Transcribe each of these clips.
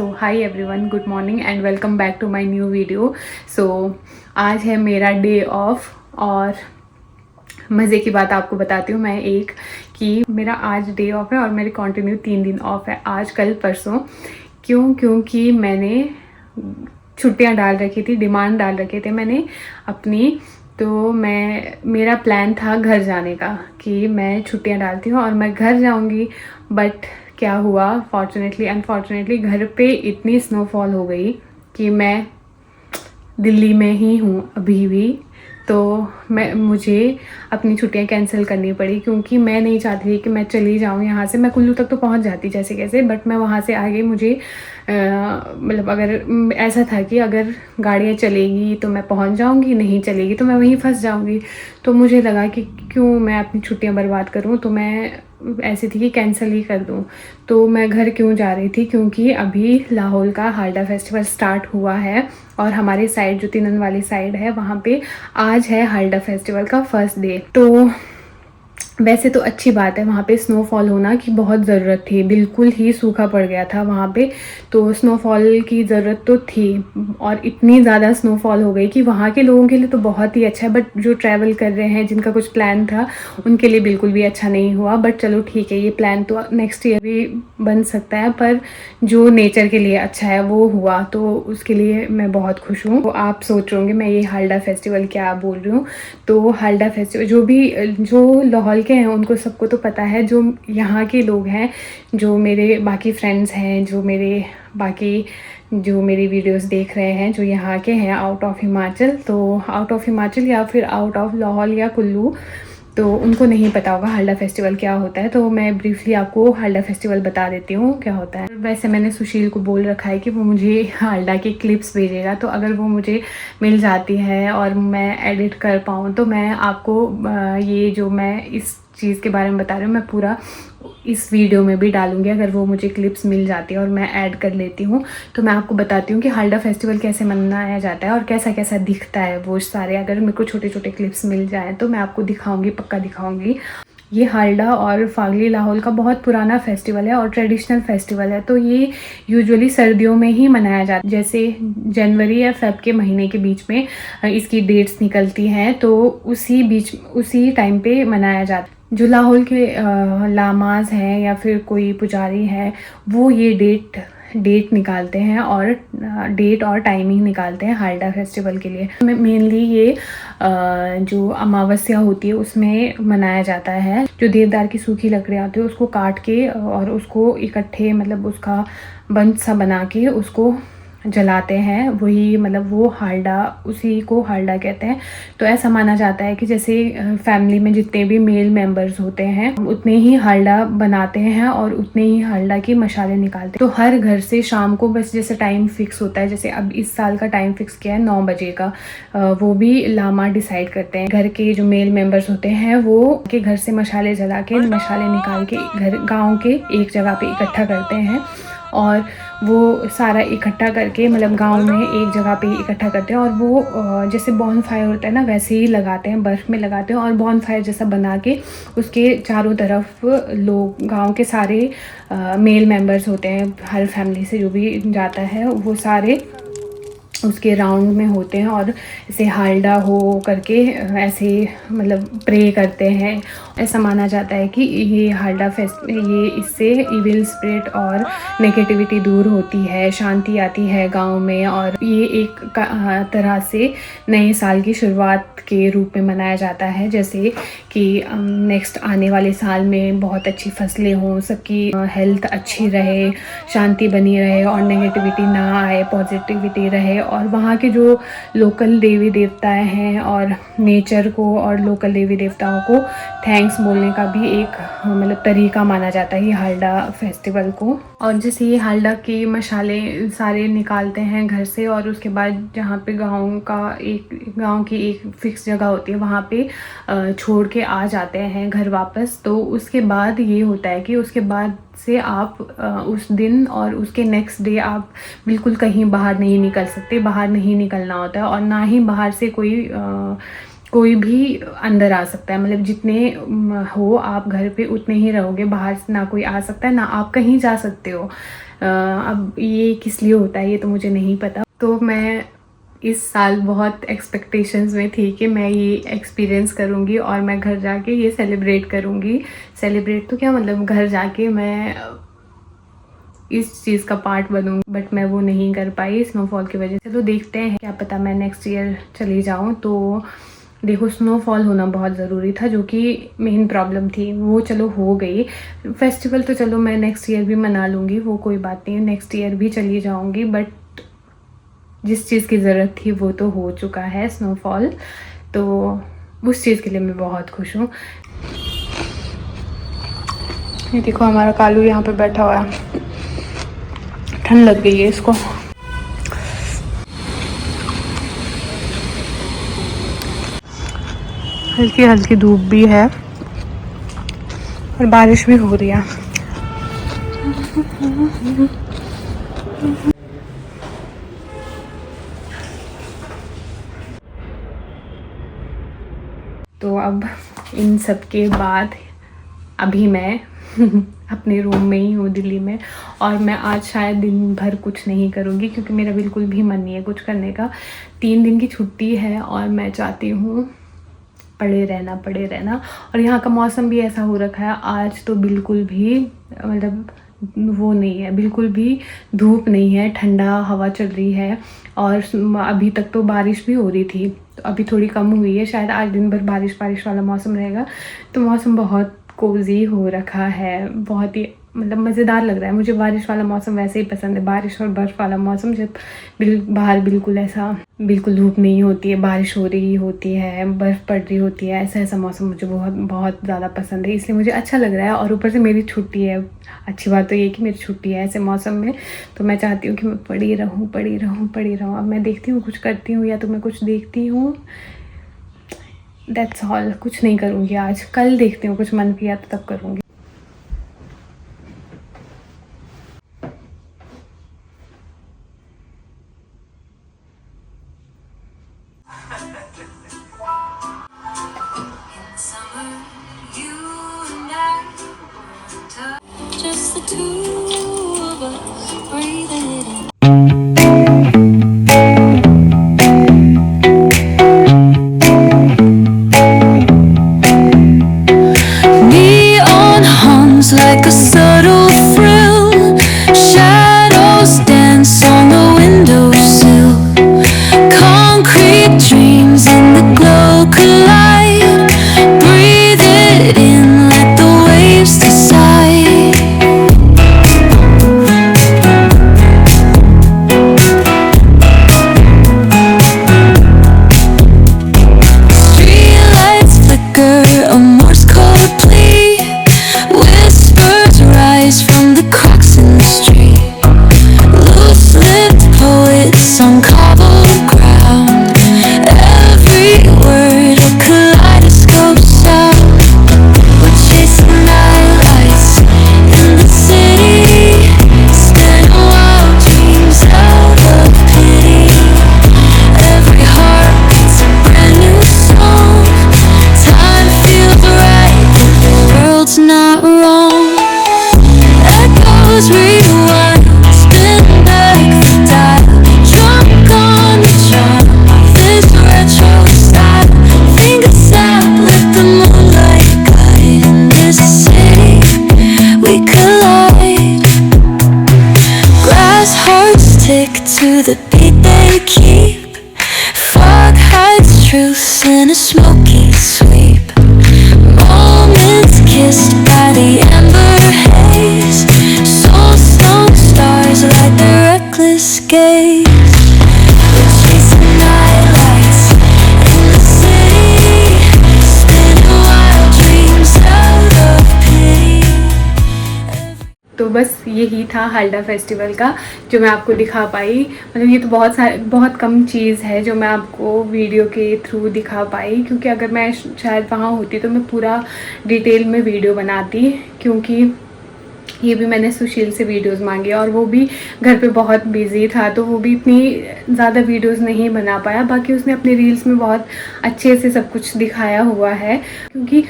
So hi everyone, good morning and welcome back to my new video. So आज है मेरा day of और मज़े की बात आपको बताती हूँ मैं एक कि मेरा आज डे ऑफ है और मेरे कंटिन्यू 3 दिन ऑफ है, आज कल परसों। क्योंकि मैंने छुट्टियाँ डाल रखी थी, डिमांड डाल रखे थे मैंने अपनी। तो मेरा प्लान था घर जाने का कि मैं छुट्टियाँ डालती हूँ और मैं घर जाऊँगी। बट क्या हुआ, फॉर्चुनेटली अनफॉर्चुनेटली घर पे इतनी स्नोफॉल हो गई कि मैं दिल्ली में ही हूँ अभी भी। तो मुझे अपनी छुट्टियां कैंसिल करनी पड़ी क्योंकि मैं नहीं चाहती थी कि मैं चली जाऊँ यहाँ से। मैं कुल्लू तक तो पहुँच जाती जैसे कैसे, बट मैं वहाँ से आगे मुझे मतलब अगर ऐसा था कि अगर गाड़ियाँ चलेगी तो मैं पहुँच जाऊँगी, नहीं चलेगी तो मैं वहीं फंस जाऊँगी। तो मुझे लगा कि क्यों मैं अपनी छुट्टियाँ बर्बाद करूँ, तो मैं ऐसी थी कि कैंसिल ही कर दूँ। तो मैं घर क्यों जा रही थी, क्योंकि अभी लाहौल का हालडा फेस्टिवल स्टार्ट हुआ है और हमारे साइड जो तिनन वाली साइड है वहाँ पे आज है हालडा फेस्टिवल का फर्स्ट डे। तो वैसे तो अच्छी बात है वहाँ पे स्नोफॉल होना की बहुत ज़रूरत थी, बिल्कुल ही सूखा पड़ गया था वहाँ पे। तो स्नोफॉल की ज़रूरत तो थी और इतनी ज़्यादा स्नोफॉल हो गई कि वहाँ के लोगों के लिए तो बहुत ही अच्छा है, बट जो ट्रैवल कर रहे हैं जिनका कुछ प्लान था उनके लिए बिल्कुल भी अच्छा नहीं हुआ। बट चलो ठीक है, ये प्लान तो नेक्स्ट ईयर भी बन सकता है, पर जो नेचर के लिए अच्छा है वो हुआ, तो उसके लिए मैं बहुत खुश हूँ। तो आप सोच रहे होंगे मैं ये हालडा फेस्टिवल क्या बोल रही हूँ। तो हालडा फेस्टिवल जो लाहौल हैं उनको सबको तो पता है, जो यहाँ के लोग हैं, जो मेरे बाकी फ्रेंड्स हैं, जो मेरी वीडियोस देख रहे हैं, जो यहाँ के हैं आउट ऑफ हिमाचल, तो आउट ऑफ हिमाचल या फिर आउट ऑफ लाहौल या कुल्लू, तो उनको नहीं पता होगा हालडा फेस्टिवल क्या होता है। तो मैं ब्रीफली आपको हालडा फेस्टिवल बता देती हूँ क्या होता है। वैसे मैंने सुशील को बोल रखा है कि वो मुझे हालडा की क्लिप्स भेजेगा, तो अगर वो मुझे मिल जाती है और मैं एडिट कर पाऊँ तो मैं आपको ये जो मैं इस चीज़ के बारे में बता रही हूँ मैं पूरा इस वीडियो में भी डालूंगी। अगर वो मुझे क्लिप्स मिल जाती है और मैं ऐड कर लेती हूँ तो मैं आपको बताती हूँ कि हालडा फेस्टिवल कैसे मनाया जाता है और कैसा कैसा दिखता है वो सारे। अगर मेरे को छोटे छोटे क्लिप्स मिल जाएँ तो मैं आपको दिखाऊंगी, पक्का दिखाऊंगी। ये हालडा और फागली लाहौल का बहुत पुराना फेस्टिवल है और ट्रेडिशनल फेस्टिवल है। तो ये यूजुअली सर्दियों में ही मनाया जाता है, जैसे जनवरी या फेब के महीने के बीच में इसकी डेट्स निकलती हैं, तो उसी टाइम पे मनाया जाता है। जो लाहौल के लामाज हैं या फिर कोई पुजारी है वो ये डेट निकालते हैं और डेट और टाइमिंग निकालते हैं हालडा फेस्टिवल के लिए। मेनली ये जो अमावस्या होती है उसमें मनाया जाता है। जो देवदार की सूखी लकड़ियाँ होती है उसको काट के और उसको इकट्ठे मतलब उसका बंच सा बना के उसको जलाते हैं, वही मतलब वो हालडा, उसी को हालडा कहते हैं। तो ऐसा माना जाता है कि जैसे फैमिली में जितने भी मेल मेंबर्स होते हैं उतने ही हालडा बनाते हैं और उतने ही हालडा की मशाले निकालते हैं। तो हर घर से शाम को बस जैसे टाइम फिक्स होता है, जैसे अब इस साल का टाइम फिक्स किया है 9 बजे का, वो भी लामा डिसाइड करते हैं। घर के जो मेल मेंबर्स होते हैं वो के घर से मशाले जला के मशाले निकाल के घर गाँव के एक जगह पे इकट्ठा करते हैं और वो सारा इकट्ठा करके मतलब गांव में एक जगह पे इकट्ठा करते हैं और वो जैसे बॉन फायर होता है ना वैसे ही लगाते हैं, बर्फ़ में लगाते हैं और बॉन फायर जैसा बना के उसके चारों तरफ लोग गांव के सारे मेल मेंबर्स होते हैं, हर फैमिली से जो भी जाता है वो सारे उसके राउंड में होते हैं और ऐसे हालडा हो करके ऐसे मतलब प्रे करते हैं। ऐसा माना जाता है कि ये हालडा ये इससे इविल स्पिरिट और नेगेटिविटी दूर होती है, शांति आती है गांव में, और ये एक तरह से नए साल की शुरुआत के रूप में मनाया जाता है। जैसे कि नेक्स्ट आने वाले साल में बहुत अच्छी फसलें हों, सबकी हेल्थ अच्छी रहे, शांति बनी रहे और नेगेटिविटी ना आए, पॉजिटिविटी रहे। और वहाँ के जो लोकल देवी देवता हैं और नेचर को और लोकल देवी देवताओं को थैंक्स बोलने का भी एक मतलब तरीका माना जाता है ये हालडा फेस्टिवल को। और जैसे ये हालडा की मशाले सारे निकालते हैं घर से और उसके बाद जहाँ पे गांव की एक फिक्स जगह होती है वहाँ पे छोड़ के आ जाते हैं घर वापस। तो उसके बाद ये होता है कि उसके बाद से आप उस दिन और उसके नेक्स्ट डे आप बिल्कुल कहीं बाहर नहीं निकल सकते, बाहर नहीं निकलना होता है और ना ही बाहर से कोई भी अंदर आ सकता है। मतलब जितने हो आप घर पे उतने ही रहोगे, बाहर से ना कोई आ सकता है ना आप कहीं जा सकते हो। अब ये किस लिए होता है ये तो मुझे नहीं पता। तो मैं इस साल बहुत एक्सपेक्टेशंस में थी कि मैं ये एक्सपीरियंस करूँगी और मैं घर जाके ये सेलिब्रेट करूँगी। सेलिब्रेट तो क्या, मतलब घर जाके मैं इस चीज़ का पार्ट बनूँगी, बट मैं वो नहीं कर पाई स्नोफॉल की वजह से। तो देखते हैं, क्या पता मैं नेक्स्ट ईयर चली जाऊँ। तो देखो, स्नोफॉल होना बहुत ज़रूरी था, जो कि मेन प्रॉब्लम थी, वो चलो हो गई। फेस्टिवल तो चलो मैं नेक्स्ट ईयर भी मना लूँगी, वो कोई बात नहीं, नेक्स्ट ईयर भी चली जाऊँगी। बट जिस चीज़ की ज़रूरत थी वो तो हो चुका है, स्नोफॉल, तो उस चीज़ के लिए मैं बहुत खुश हूँ। ये देखो हमारा कालू यहाँ पे बैठा हुआ है, ठंड लग गई है इसको। हल्की हल्की धूप भी है और बारिश भी हो रही है। तो अब इन सब के बाद अभी मैं अपने रूम में ही हूँ दिल्ली में, और मैं आज शायद दिन भर कुछ नहीं करूँगी क्योंकि मेरा बिल्कुल भी मन नहीं है कुछ करने का। 3 दिन की छुट्टी है और मैं चाहती हूँ पड़े रहना। और यहाँ का मौसम भी ऐसा हो रखा है, आज तो बिल्कुल भी मतलब वो नहीं है, बिल्कुल भी धूप नहीं है, ठंडा हवा चल रही है। और अभी तक तो बारिश भी हो रही थी, तो अभी थोड़ी कम हुई है, शायद आज दिन भर बारिश वाला मौसम रहेगा। तो मौसम बहुत कोज़ी हो रखा है, बहुत ही मतलब मज़ेदार लग रहा है। मुझे बारिश वाला मौसम वैसे ही पसंद है, बारिश और बर्फ़ वाला मौसम, जब बाहर बिल्कुल ऐसा बिल्कुल धूप नहीं होती है, बारिश हो रही होती है, बर्फ़ पड़ रही होती है, ऐसा मौसम मुझे बहुत बहुत ज़्यादा पसंद है, इसलिए मुझे अच्छा लग रहा है। और ऊपर से मेरी छुट्टी है, अच्छी बात तो ये कि मेरी छुट्टी है ऐसे मौसम में, तो मैं चाहती हूँ कि मैं पड़ी रहूँ। अब मैं देखती हूँ कुछ करती हूँ या तो मैं कुछ देखती हूँ, दैट्स ऑल। कुछ नहीं करूँगी आज, कल देखती हूँ, कुछ मन किया तो तब करूँगी। Just the two of us breathing it in. Neon hums like a subtle thrill. Shadows dance on the windowsill. Concrete dreams in the glow collide. Breathe it in, let the waves decide. Streetlights flicker, a Morse code plea. Whispers rise from the cracks in the street. Loose-lipped poets on cobbled ground. Every word a kaleidoscope sound. We're chasing nightlights in the city. Spinning wild dreams out of pity. Every heart beats a brand new song. Time feels right, the world's not wrong. Echoes rewind, spin back the dial. Drunk on the charm of this retro style. Fingers snap, let the moonlight guide. In this city, we collide. Glass hearts tick to the beat they keep. Fog hides truth in a smoky sweep. Moments kissed by the amber haze. Soul-stone stars light their reckless gaze. We're chasing nightlights in the city. Spinning wild dreams out of pity. तो बस यही था Halda festival का जो मैं आपको दिखा पाई। मतलब ये तो बहुत कम चीज़ है जो मैं आपको वीडियो के थ्रू दिखा पाई, क्योंकि अगर मैं शायद वहाँ होती तो मैं पूरा डिटेल में वीडियो बनाती, क्योंकि ये भी मैंने सुशील से वीडियोस मांगे और वो भी घर पे बहुत बिजी था, तो वो भी इतनी ज़्यादा वीडियोस नहीं बना पाया। बाकी उसने अपने रील्स में बहुत अच्छे से सब कुछ दिखाया हुआ है, क्योंकि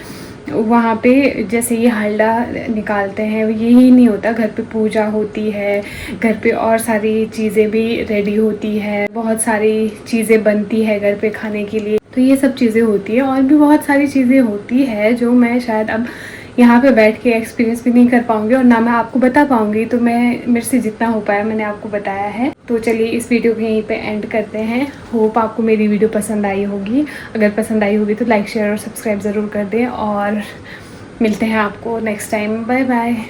वहाँ पे जैसे ये हलवा निकालते हैं, यही नहीं होता, घर पे पूजा होती है, घर पे और सारी चीज़ें भी रेडी होती है, बहुत सारी चीज़ें बनती है घर पे खाने के लिए। तो ये सब चीज़ें होती है और भी बहुत सारी चीज़ें होती है जो मैं शायद अब यहाँ पे बैठ के एक्सपीरियंस भी नहीं कर पाऊँगी और ना मैं आपको बता पाऊँगी। तो मैं मेरे से जितना हो पाया मैंने आपको बताया है। तो चलिए इस वीडियो को यहीं पे एंड करते हैं। होप आपको मेरी वीडियो पसंद आई होगी। अगर पसंद आई होगी तो लाइक शेयर और सब्सक्राइब ज़रूर कर दें और मिलते हैं आपको नेक्स्ट टाइम। Bye bye.